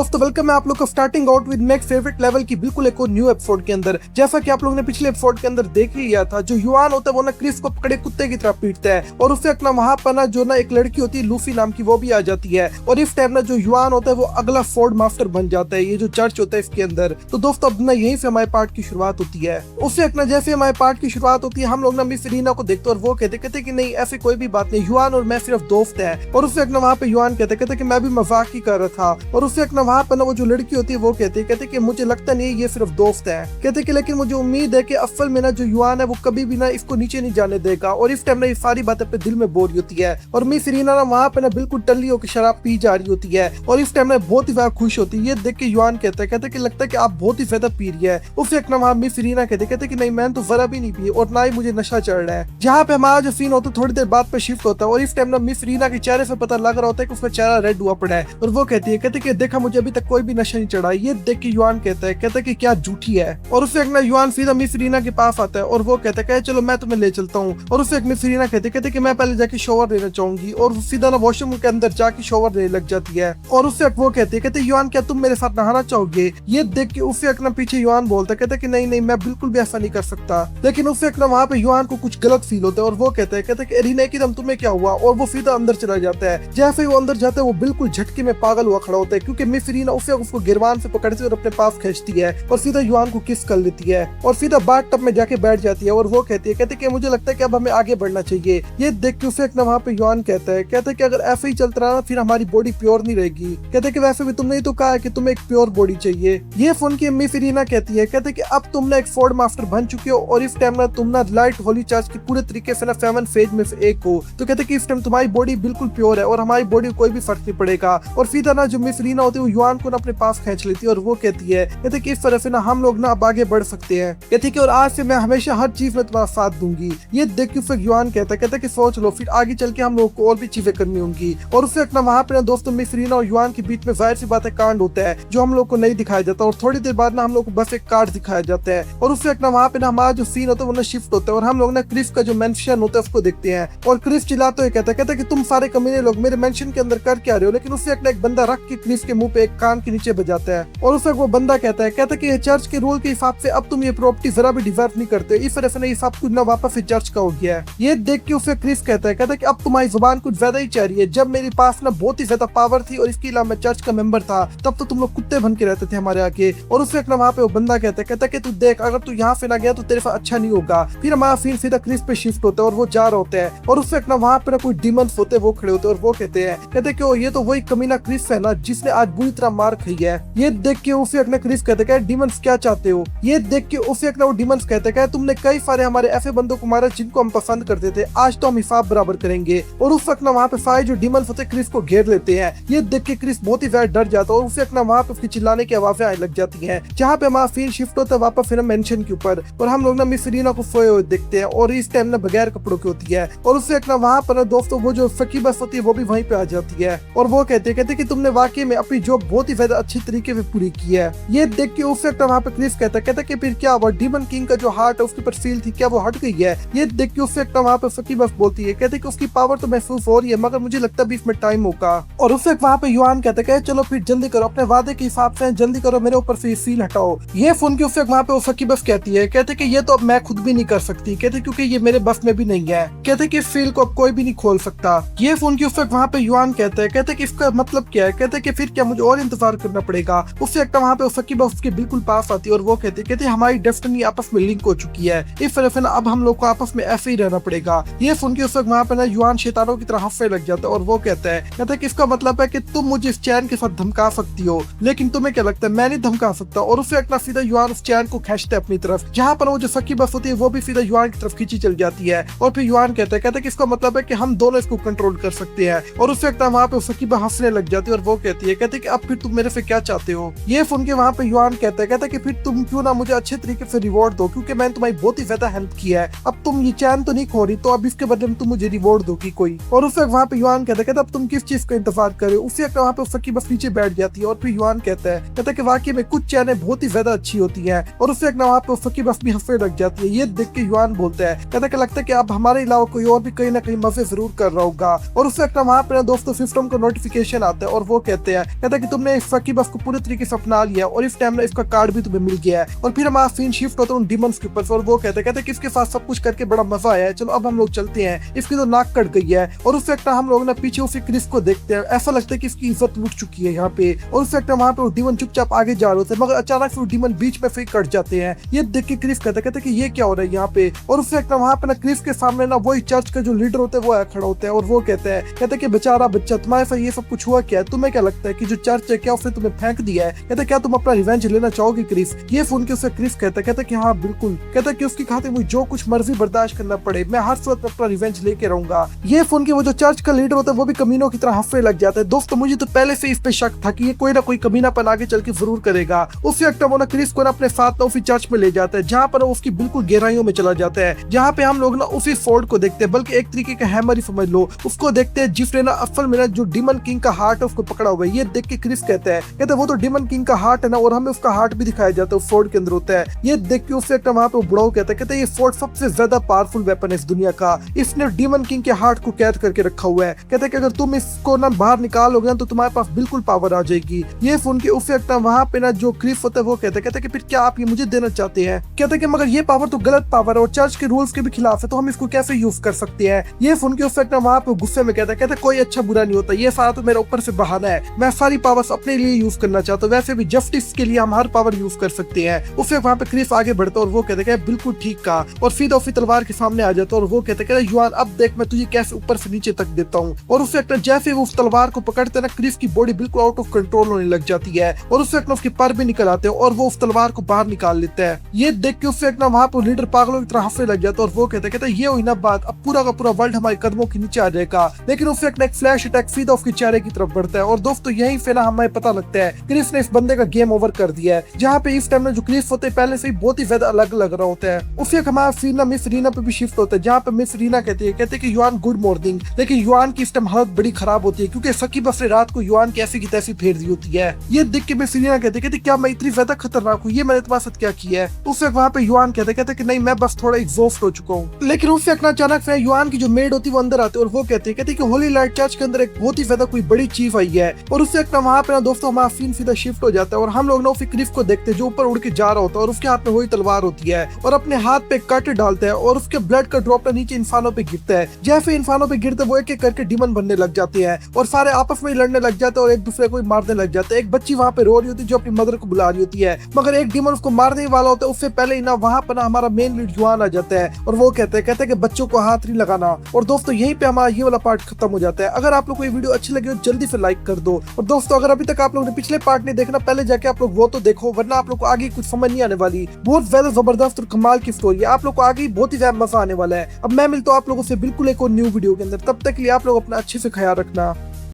दोस्तों वेलकम है आप लोग को starting out with make favourite level की बिल्कुल एक और न्यू एपिसोड के अंदर। जैसा कि आप लोगों ने पिछले एपिसोड के अंदर देख ही लिया था, जो युआन होता है वो ना क्रिस को पकड़े कुत्ते की तरह पीटता है और उससे अपना वहां पर ना जो ना एक लड़की होती है लूफी नाम की, वो भी आ जाती है और इस टाइम ना जो युआन होता है वो अगला फोर्ड मास्टर बन जाता है, ये जो चर्च होता है इसके अंदर। तो दोस्तों अब ना यहीं से हमारे पार्ट की शुरुआत होती है। उससे अपना जैसे हमारे पार्ट की शुरुआत होती है हम लोग ना मिस रीना को देखते और वो कहते कि नहीं ऐसी कोई भी बात नहीं, युआन और मैं सिर्फ दोस्त है। और उससे अपना वहाँ पे युआन कहते कि मैं भी मजाक ही कर रहा था। और उससे अपना वहाँ पर ना वो जो लड़की होती है वो कहते कि मुझे लगता नहीं ये सिर्फ दोस्त है। कहते कि लेकिन मुझे उम्मीद है कि असल में ना जो युआन है वो कभी भी ना इसको नीचे नहीं जाने देगा। और इस टाइम ना ये सारी बातें अपने दिल में बोल रही होती है और मिस रीना ना वहाँ पे ना बिल्कुल टल्ली होकर शराब पी जा रही होती है और इस टाइम ना बहुत ही ज्यादा खुश होती है। ये देख के युआन कहते कि लगता है कि आप बहुत ही ज्यादा पी रही है। उससे एक ना वहाँ मिस रीना कहते कि नहीं मैंने तो जरा भी नहीं पी और ना ही मुझे नशा चढ़ रहा है। जहाँ पे हमारा जो सीन होता है थोड़ी देर बाद पे शिफ्ट होता है और इस टाइम ना मिस रीना के चेहरे से पता लग रहा होता है कि उसका चेहरा रेड हुआ पड़ा है और वो कहती है देखा मुझे अभी तक कोई भी नशा नहीं चढ़ा। ये देख के युआन कहता है कि क्या झूठी है। और उससे एक ना युआन सीधा मिस रीना के पास आता है और वो कहता है चलो मैं तुम्हें ले चलता हूँ। और उससे एक मिस रीना कहते कि मैं पहले जाके शॉवर लेना चाहूंगी और सीधा ना वॉशरूम के अंदर जाके शॉवर लेने लग जाती है। और उससे एक वो कहते युआन क्या तुम मेरे साथ नहाना चाहोगे। ये देख के उससे एक ना पीछे युआन बोलता कहता कि नहीं मैं बिल्कुल भी ऐसा नहीं कर सकता। लेकिन उससे एक ना वहाँ पे युआन को कुछ गलत फील होता है और वो कहते कि अरीना एकदम तुम्हें क्या हुआ। और वो सीधा अंदर चला जाता है। जैसे ही वो अंदर जाता है वो बिल्कुल झटके में पागल हुआ खड़ा होता है क्योंकि मिस रीना उसको गिरबान से पकड़ती है और अपने पास खींचती है और सीधा युआन को किस कर लेती है और सीधा बाथ टब में जाके बैठ जाती है। और वो कहती है कि मुझे लगता है कि अब हमें आगे बढ़ना चाहिए। ये देख के उसे एक ना वहाँ पे युआन कहता है कि अगर ऐसे ही चलता रहा फिर हमारी बॉडी प्योर नहीं रहेगी। कहते कि वैसे भी तुमने ही तो कहा है कि तुम्हें एक प्योर बॉडी चाहिए। ये फोन की मिस रीना कहती है कि अब तुमने एक फोर्ड मास्टर बन चुके हो और इस टाइम ना तुम ना लाइट होली चर्च के पूरे तरीके से ना 7 फेज में से एक हो। तो कहते कि इस टाइम तुम्हारी बॉडी बिल्कुल प्योर है और हमारी बॉडी कोई भी फर्क नहीं पड़ेगा। और सीधा ना जो मिस रीना होती है वो युआन को ना अपने पास खींच लेती है और वो कहती है कि इस तरह से ना हम लोग ना अब आगे बढ़ सकते हैं। कहती कि और आज से मैं हमेशा हर चीज में तुम्हारा साथ दूंगी। ये देख के फिर युआन कहता कि सोच लो फिर आगे चल के हम लोग को और भी चीजें करनी होंगी। और उससे अपना वहाँ पे ना दोस्तों मिस रीना और युआन के बीच में जाहिर सी बात है कांड होता है जो हम लोग को नहीं दिखाया जाता और थोड़ी देर बाद ना हम लोग को बस एक कार्ड दिखाया जाता है। और उससे अपना वहाँ पे ना हमारा जो सीन होता है वो ना शिफ्ट होता है और हम लोग ना क्रिस का जो मेंशन होता है उसको देखते हैं। और क्रिस चिल्लाते हुए कहता है कि तुम सारे कमीने लोग मेरे मेंशन के अंदर कर क्या रहे हो। लेकिन उससे एक बंदा रख के क्रिस के मुंह पे एक कान के नीचे बजाता है और उससे वो बंदा कहता है कि चर्च के रूल के हिसाब से अब तुम ये प्रॉपर्टी जरा भी डिजर्व नहीं करते। इस तरह से ना ये सब कुछ ना वापस से चर्च का हो गया है। ये देख के उसे क्रिस कहता है कि अब तुम्हारी जुबान कुछ ज्यादा ही चाह रही है। जब मेरे पास ना बहुत ही ज्यादा पावर थी और इसके अलावा मैं चर्च का मेंबर था तब तो तुम लोग कुत्ते बन के रहते थे हमारे आगे। और उससे ना वहाँ पे वो बंदा कहता है कि तू देख अगर तू यहाँ से ना गया तो तेरे साथ अच्छा नहीं होगा। फिर हमारा सीन सीधा क्रिस पे शिफ्ट होता है और वो जा रहा होता है और उससे ना वहाँ पे ना कोई डिमंस होते वो खड़े होते हैं और वो कहते कि ये तो वही कमीना क्रिस है ना जिसने आज बुरी तरह मार खाई है। ये देख के उसे अपने क्रिस कहते हैं डिमंस क्या चाहते हो। ये देख के उसे अपना वो डिमंस कहते हैं तुमने कई सारे हमारे ऐसे बंदों को मारा जिनको हम पसंद करते थे, आज तो हम हिसाब बराबर करेंगे। और उस वक्त ना वहाँ पे सारे जो डिमंस होते क्रिस को घेर लेते हैं। ये देख के क्रिस बहुत ही ज्यादा डर जाता है और उसे ना वहाँ पे उसकी चिल्लाने की आवाजें आने लग जाती है। जहाँ पे हमारा सीन शिफ्ट होता है वापस फिर मेंशन के ऊपर और हम लोग ना मिस रीना को सोए हुए देखते हैं और इस टाइम ना बगैर कपड़ों की होती है। और उससे ना वहाँ पर दोस्तों वो जो फकी बस होती है वो भी वहीं पे आ जाती है और वो कहते कि तुमने वाकई में अपनी जॉब बहुत ही ज्यादा अच्छी तरीके से पूरी की है। ये देख के उससे वहाँ पे क्रिस कहता कि फिर क्या हुआ, डीमन किंग का जो हार्ट है उसके ऊपर सील थी क्या वो हट गई है। ये देख के उससे वहाँ पे फकी बस बोलती है कि उसकी पावर तो महसूस हो रही है मगर मुझे लगता है इसमें टाइम होगा। और उससे वहाँ पे युआन कहता है चलो फिर जल्दी करो अपने वादे के हिसाब से जल्दी करो मेरे ऊपर से सील हटाओ। ये सुन के उससे वहाँ पे वो फकी बस कहती है कि ये तो अब मैं खुद भी नहीं कर सकती क्योंकि ये मेरे बस में भी नहीं है। कहते कि सील को अब कोई भी नहीं खोल सकता। ये सुन के उससे वहाँ पे युआन कहता है कि इसका मतलब क्या है। कहते कि फिर क्या मुझे और इंतजार करना पड़ेगा। उससे वहाँ पे फकी बस उसके बिल्कुल पास आती है और वो कहते हमारी डेस्टिनी आपस में लिंक हो चुकी है। इस तरह से ना अब हम लोग को आपस में ऐसे ही रहना पड़ेगा। ये सुन के उस वक्त वहाँ पे ना युआन शैतानों की तरह हंसने लग जाता है और वो कहता है कि इसका मतलब है कि तुम मुझे इस चैन के साथ धमका सकती हो लेकिन तुम्हें क्या लगता है मैं नहीं धमका सकता। और उससे एक ना सीधा युआन उस चैन को खींचता है अपनी तरफ। जहाँ पर वो जो फकी बस होती है वो भी सीधा युआन की तरफ खींची चल जाती है और फिर युआन कहता है कि इसका मतलब है कि हम दोनों इसको कंट्रोल कर सकते हैं। और उससे एक ना वहाँ पे फकी बस हंसने लग जाती है और वो कहती है कि अब फिर तुम मेरे से क्या चाहते हो। ये सुन के वहाँ पे युआन कहता है कि फिर तुम क्यों ना मुझे अच्छे तरीके से रिवॉर्ड दो क्योंकि मैंने तुम्हारी बहुत ही ज्यादा हेल्प की है। अब तुम ये चैन तो नहीं खो रही तो अब इसके बदले में तुम मुझे रिवॉर्ड दोगी कोई। और उस वक्त वहाँ पे युआन कहता है अब तुम किस चीज का इंतजार कर रहे हो। उसी वक्त वहाँ पे फकी बस नीचे बैठ जाती है और फिर युआन कहता है कि वाकई में कुछ चैनें बहुत ही ज्यादा अच्छी होती है। और उस वक्त वहाँ पे फकी बस भी हंसने लग जाती है। ये देख के युआन बोलता है कि लगता है कि अब हमारे अलावा कोई और भी कहीं ना कहीं मजे जरूर कर रहा होगा। और उस वक्त वहाँ पे दोस्तों सिस्टम को नोटिफिकेशन आता है और वो कहते हैं कि तुमने इस सकीब को पूरे तरीके से अपना लिया और इस टाइम ना इसका कार्ड भी तुम्हें मिल गया है। और फिर हमारा सीन शिफ्ट होता है उन डिमंस के ऊपर और वो कहते कि इसके साथ सब कुछ करके बड़ा मजा आया है, चलो अब हम लोग चलते हैं। इसकी तो नाक कट गई है और उस वक्त हम लोग ना पीछे उसे क्रिस को देखते हैं, ऐसा लगता है कि इसकी इज्जत लुट चुकी है यहाँ पे। और उस वक्त वहाँ पे वो डिमन चुपचाप आगे जा रहे होते हैं, मगर अचानक से वो डिमन बीच में फिर कट जाते हैं। ये देख के क्रिस कहते कि ये क्या हो रहा है यहाँ पे। और उस वक्त वहाँ पे ना क्रिस के सामने ना वही चर्च का जो लीडर होते हैं वो खड़ा होता है और वो कहते कि बेचारा बच्चा तुम्हारे साथ ये सब कुछ हुआ क्या है, तुम्हें क्या लगता है कि जो चर्च है क्या उसने तुम्हें फेंक दिया है, कहते क्या तुम अपना रिवेंज लेना चाहोगे क्रिस। ये सुन के उसे क्रिस कहता कि हाँ बिल्कुल, कहता कि उसकी खातिर मुझे जो कुछ मर्जी बर्दाश्त करना पड़े, मैं हर सूरत में अपना रिवेंज लेके रहूंगा। ये सुन के वो जो चर्च का लीडर होता है वो भी कमीनों की तरह हंसने लग जाता है। दोस्तों मुझे तो पहले से इस पे शक था कि ये कोई ना कोई कमीनापन आगे चल के जरूर करेगा। उस वक्त वो ना क्रिस को ना अपने साथ ना उसी चर्च में ले जाता है जहाँ पर उसकी बिल्कुल गहराइयों में चला जाता है, जहाँ पे हम लोग ना उसी फोर्ड को देखते हैं, बल्कि एक तरीके का हैमर ही समझ लो, उसको देखते हैं जिसने ना असल में ना जो डिमन किंग का हार्ट है उसको पकड़ा हुआ है। ये देख के क्रिस कहते वो तो डिमन किंग का हार्ट है ना, और हमें उसका हार्ट भी दिखाया जाता है फोर्ड के अंदर होता है। ये देख के उस वक्त वहाँ पे बुढ़ाऊ कहते ये फोर्ड सबसे ज्यादा पावरफुल वेपन है इस दुनिया का, इसने डिमन किंग के हार्ट को कैद करके रखा हुआ है। कहते कि अगर तुम इसको ना बाहर निकालोगे ना तो तुम्हारे पास बिल्कुल पावर आ जाएगी। ये सुन के उस वक्त वहाँ पे ना जो क्रिस होता है वो कहते कि फिर क्या आप ये मुझे देना चाहते हैं, कहते कि मगर ये पावर तो गलत पावर है और चर्च के रूल्स के भी खिलाफ है, तो हम इसको कैसे यूज कर सकते हैं। ये सुन के उस वक्त वहाँ पे गुस्से में कहते कोई अच्छा बुरा नहीं होता, ये सारा तो मेरा ऊपर से बहाना है, मैं सारी पावर्स अपने लिए यूज करना चाहता हूँ, वैसे भी जस्टिस के लिए हम हर पावर यूज कर सकते हैं। उससे वहाँ पे क्रिस आगे बढ़ता और वो कहते बिल्कुल ठीक कहा, और फिर तलवार के सामने आ जाता और वो कहते युआन अब देख मैं तुझे कैसे ऊपर से नीचे तक देता हूँ। और उस वक्त जैसे वो उस तलवार को पकड़ते ना क्रिस की बॉडी बिल्कुल आउट ऑफ कंट्रोल होने लग जाती है और उस वक्त उसके पर भी निकल आते हैं और वो उस तलवार को बाहर निकाल लेता है। ये देख के उस वक्त वहाँ पर लीडर पागलों की तरह हंसने लग जाता है और वो कहते ये हुई ना बात, अब पूरा का पूरा वर्ल्ड हमारे कदमों के नीचे आ जाएगा। लेकिन उस वक्त एक फ्लैश अटैक सीधा उसके चेहरे की तरफ बढ़ता है और दोस्तों यही से ना हमें पता लगता है क्रिस ने इस बंदे का गेम ओवर कर दिया है। जहाँ पे इस टाइम में जो क्रिस होते हैं पहले से ही बहुत ही ज्यादा अलग लग रहा होता है। उस वक्त हमारा सीन ना मिस रीना पे भी शिफ्ट होता है, जहाँ पे मिस रीना कहते हैं कि युआन गुड मॉर्निंग, लेकिन युआन की इस टाइम हालत बड़ी खराब होती है क्योंकि सकी बस रात को युआन की ऐसी की तैसी फेर दी होती है। ये देख के मिस रीना कहते क्या मैं इतनी ज्यादा खतरनाक हूँ, ये मैंने तुम्हारे साथ क्या किया है। उस वक्त वहाँ पे युआन कहते कि नहीं मैं बस थोड़ा एग्जॉस्ट हो चुका हूँ। लेकिन उस वक्त अचानक से युआन की जो मेड होती है वो अंदर आते और वो कहते कि होली लाइट चर्च के अंदर एक बहुत ही ज्यादा कोई बड़ी चीज आई है। और उस वक्त वहाँ पे ना दोस्तों हमारा सीन सीधा शिफ्ट हो जाता है और हम लोग ना क्रिस को देखते हैं जो ऊपर उड़ के जा रहा होता है और उसके हाथ में वही तलवार होती है और अपने हाथ पे कट डालता है और उसके ब्लड का ड्रॉप नीचे इंसानों पे गिरता है। जैसे इंसानों पे गिरते वो एक एक करके डिमन बनने लग जाते हैं और सारे आपस में लड़ने लग जाते हैं और एक दूसरे को मारने लग जाते हैं। एक बच्ची वहाँ पे रो रही होती है जो अपनी मदर को बुला रही होती है, मगर एक डिमन उसको मारने वाला होता है। उससे पहले ही ना वहाँ पर हमारा मेन लीड युआन आ जाता है और वो कहते हैं कि बच्चों को हाथ नहीं लगाना। और दोस्तों यहीं पे हमारा ये वाला पार्ट खत्म हो जाता है। अगर आप लोग को ये वीडियो अच्छी लगी हो जल्दी से लाइक कर दो। और दोस्तों अगर अभी तक आप लोगों ने पिछले पार्ट नहीं देखना पहले जाके आप लोग वो तो देखो, वरना आप लोग को आगे कुछ समझ नहीं आने वाली। बहुत ज्यादा जबरदस्त और कमाल की स्टोरी है, आप लोग को आगे बहुत ही ज्यादा मजा आने वाला है। अब मैं मिलता हूँ आप लोगों से बिल्कुल एक और न्यू वीडियो के अंदर, तब तक के लिए आप लोग अपना अच्छे से ख्याल रखना।